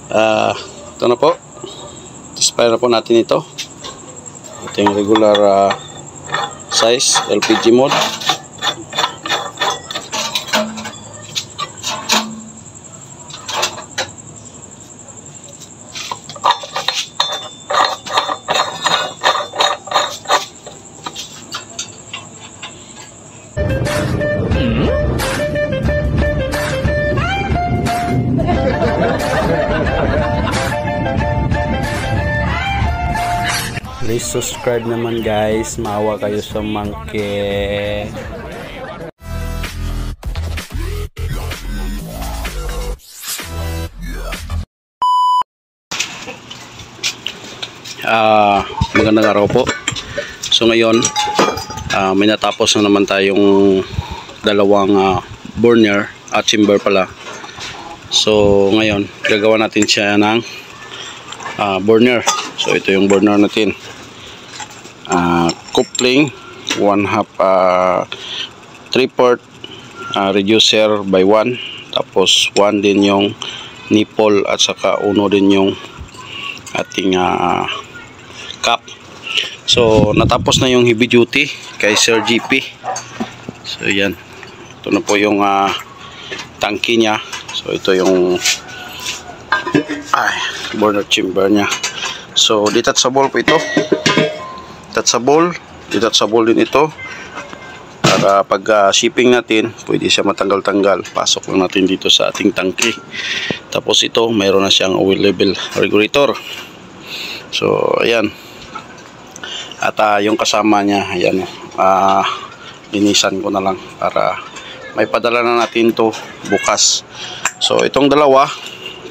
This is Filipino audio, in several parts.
Ito na po. Dispire na po natin ito. Ito yung regular size LPG mode. Please subscribe naman guys, maawa kayo sa monkey. Magandang araw po. So ngayon may natapos na naman tayong dalawang burner at chamber pala. So ngayon gagawa natin siya ng burner. So ito yung burner natin. Coupling 1/2 3/4 reducer by 1, tapos 1 din yung nipple at saka 1 din yung ating cap. So natapos na yung heavy duty kay Sir GP. So yan, ito na po yung tangke nya. So ito yung burner chamber nya. So detachable po ito. Detachable din ito para pag shipping natin pwede siya matanggal-tanggal. Pasok lang natin dito sa ating tangke. Tapos ito mayroon na siyang oil level regulator. So ayan. At yung kasama niya, ayan, linisan ko na lang para may padala na natin to bukas. So itong dalawa,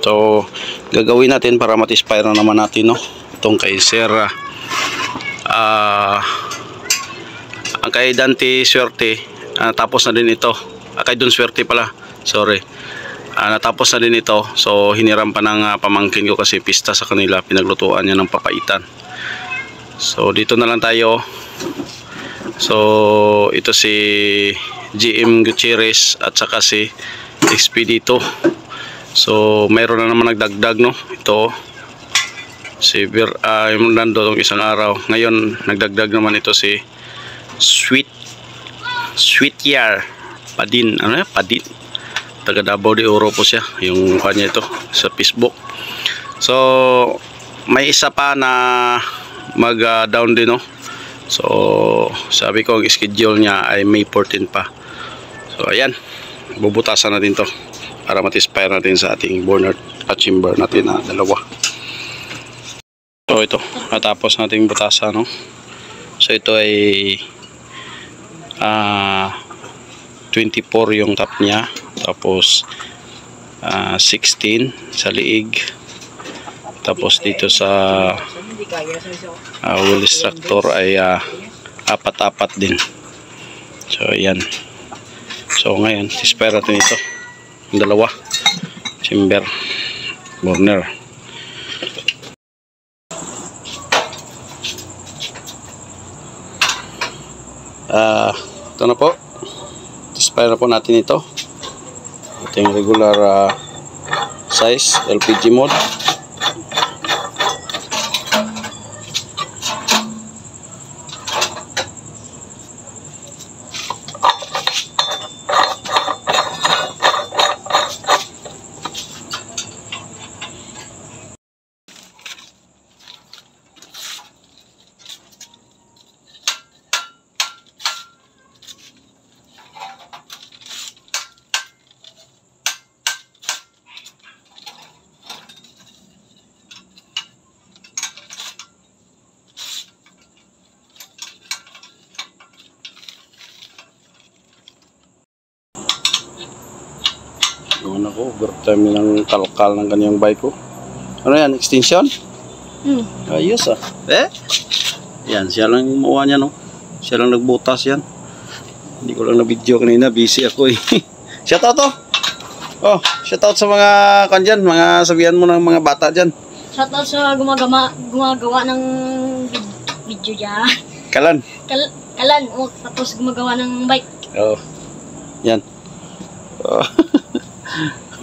so gagawin natin para matispire na naman natin, no? Itong kay Sir ang kay Dante Swerte, tapos na din ito. Kay Don Swerte pala, sorry. Natapos na din ito. So hiniram pa ng pamangkin ko kasi pista sa kanila, pinaglutuan niya ng papaitan. So dito na lang tayo. So ito si GM Gutierrez at saka si Expedito. So mayroon na naman nagdagdag, no? Ito si yung nandun isang araw. Ngayon nagdagdag naman ito si Sweetyar Padin. Ano yan? Padin, taga Davao de Oro po siya. Yung kanya ito sa Facebook. So may isa pa na mag down din, no? So sabi ko ang schedule niya ay May 14 pa. So ayan, bubutasan natin to para matispire natin sa ating burner at chamber natin na dalawa. So ito, natapos nating butasan, no? So ito ay 24 yung top niya, tapos 16 sa liig, tapos dito sa wheel structure ay apat-apat din. So ayan. So ngayon tispire natin ito, yung dalawa chamber burner. Ito na po, tispire na po natin ito. Ito yung regular size LPG mode. Gawin ako, overtime ng kalkal ng kanyang bike ko. Ano yan, extension? Ayos yan, siya lang yung mawa niya, no? Siya lang nagbutas yan. Hindi ko lang na-video kanina, busy ako eh. Shoutout to! Oh, shoutout sa mga kanyan, mga sabihan mo ng mga bata dyan. Shoutout sa gumagawa ng video dyan. Kalan? Kalan, tapos gumagawa ng bike. Oh, yan. Oh.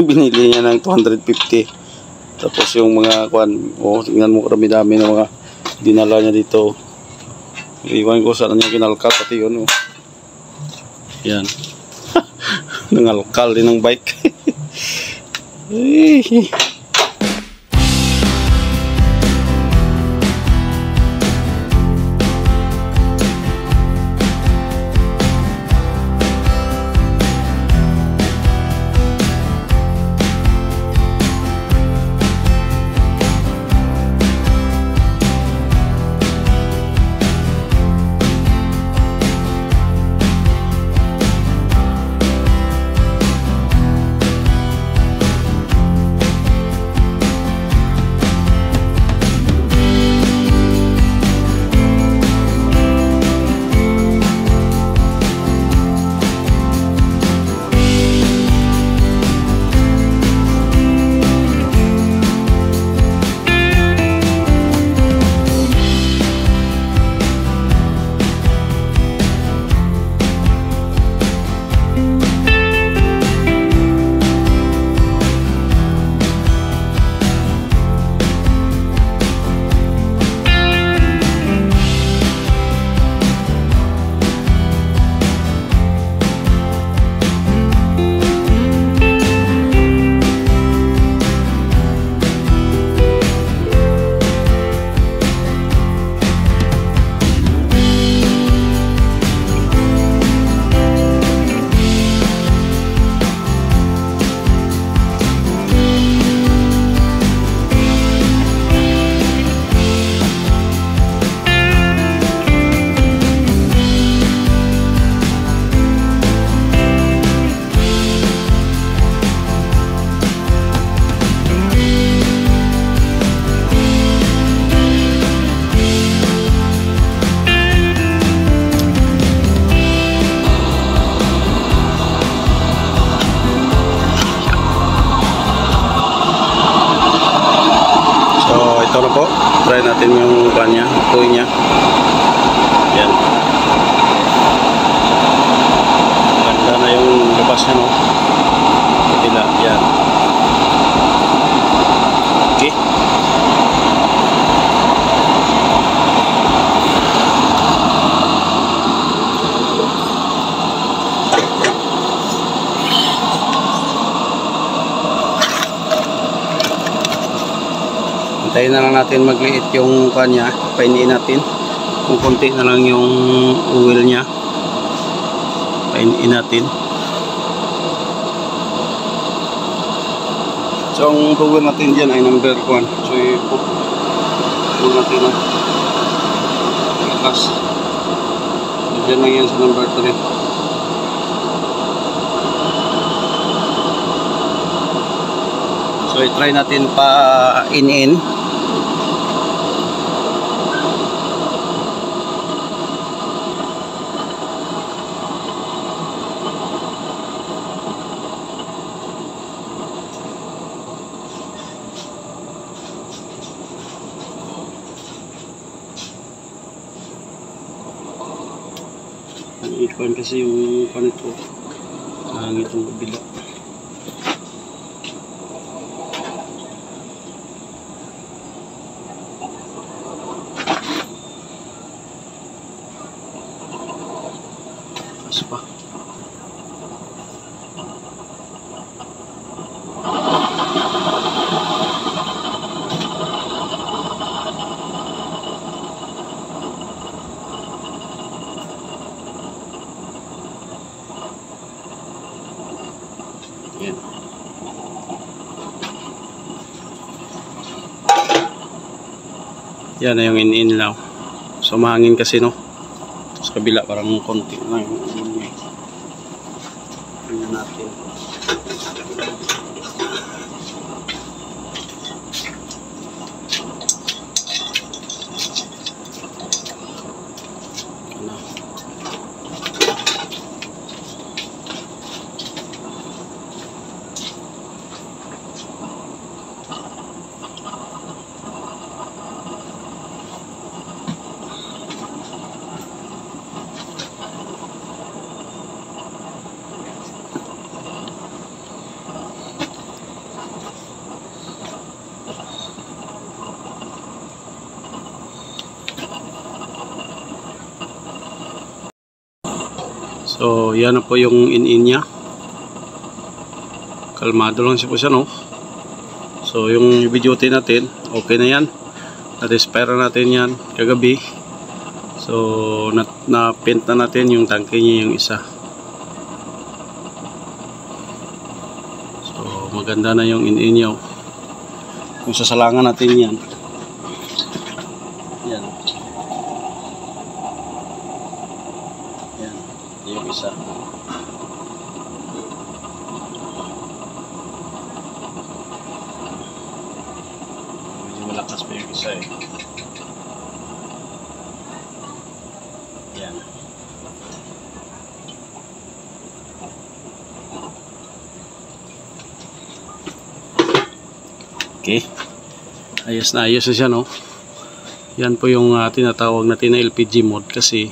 Binili niya ng 250. Tapos yung mga kwan, tingnan mo karami-dami ng mga dinala niya dito. Iwan ko saan niya kinalkat pati yun. Yan. Nangalkal din ng bike. Ito na po, try natin yung kanya, toy niya. Yan. Ganda na yung labas niya, no? Kabila, yan. Okay. Hintayin na lang natin magliit yung kanya, painiin natin. Kung konti na lang yung oil niya, painiin natin. So ang oil natin dyan ay number 1. So i-put natin na lakas. Dyan lang yan sa number 3. So i-try natin pa in. Ikuan kasi yung panito ang itong kabila. Pa. Yan. Yan na yung in-inlaw. So mahangin kasi, no? Sa kabila parang konti lang yung tingnan natin. So yan na po yung in-in niya. Kalmado lang siya po siya, no? So yung video natin, okay na yan. Na-respire natin yan kagabi. So na-paint na natin yung tangke niya yung isa. So maganda na yung in-in niya. Kung sasalangan natin yan. Yan. Yan. Yung isa. Malakas pa yung isa eh. Yan. Okay. Ayos na siya, no? Yan po yung tinatawag natin na LPG mode kasi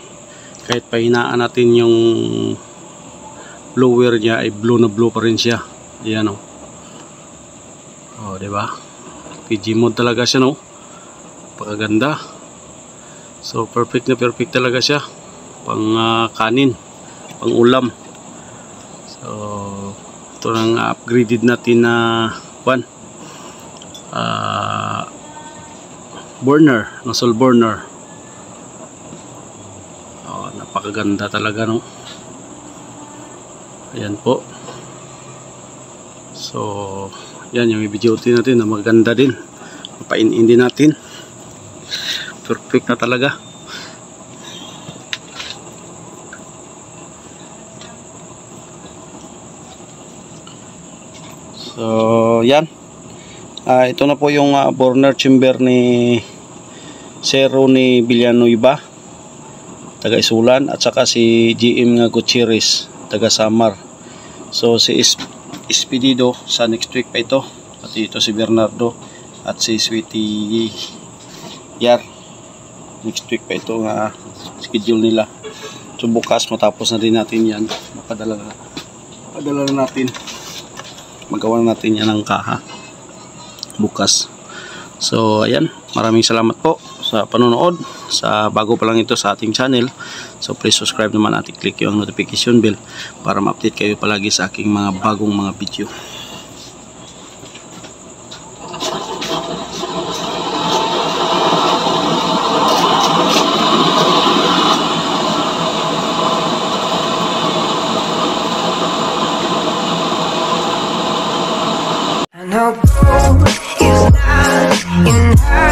kahit pahinaan natin yung blower niya ay blue na blue pa rin siya. Ayan, no? Oh, di ba? PG mode talaga siya, no? Pagkaganda. So perfect na perfect talaga siya pang kanin, pang ulam. So ito lang upgraded natin na burner, nozzle burner. Oh, napakaganda talaga, no? Ayan po. So yan yung video natin na maganda din. Mapain-in din natin. Perfect na talaga. So yan. Ito na po yung burner chamber ni Zero ni Villanueva, taga Isulan, at saka si GM nga Gutierrez, taga Samar. So si Espedido sa next week pa ito, at ito si Bernardo at si Sweetie Yar next week pa ito nga schedule nila. So bukas matapos na din natin yan, mapadala na natin, magawa na natin yan ng kaha bukas. So ayan, maraming salamat po sa panonood. Sa bago pa lang ito sa ating channel, so please subscribe naman at i-click yung notification bell para ma-update kayo palagi sa aking mga bagong mga video. I know gold is not enough.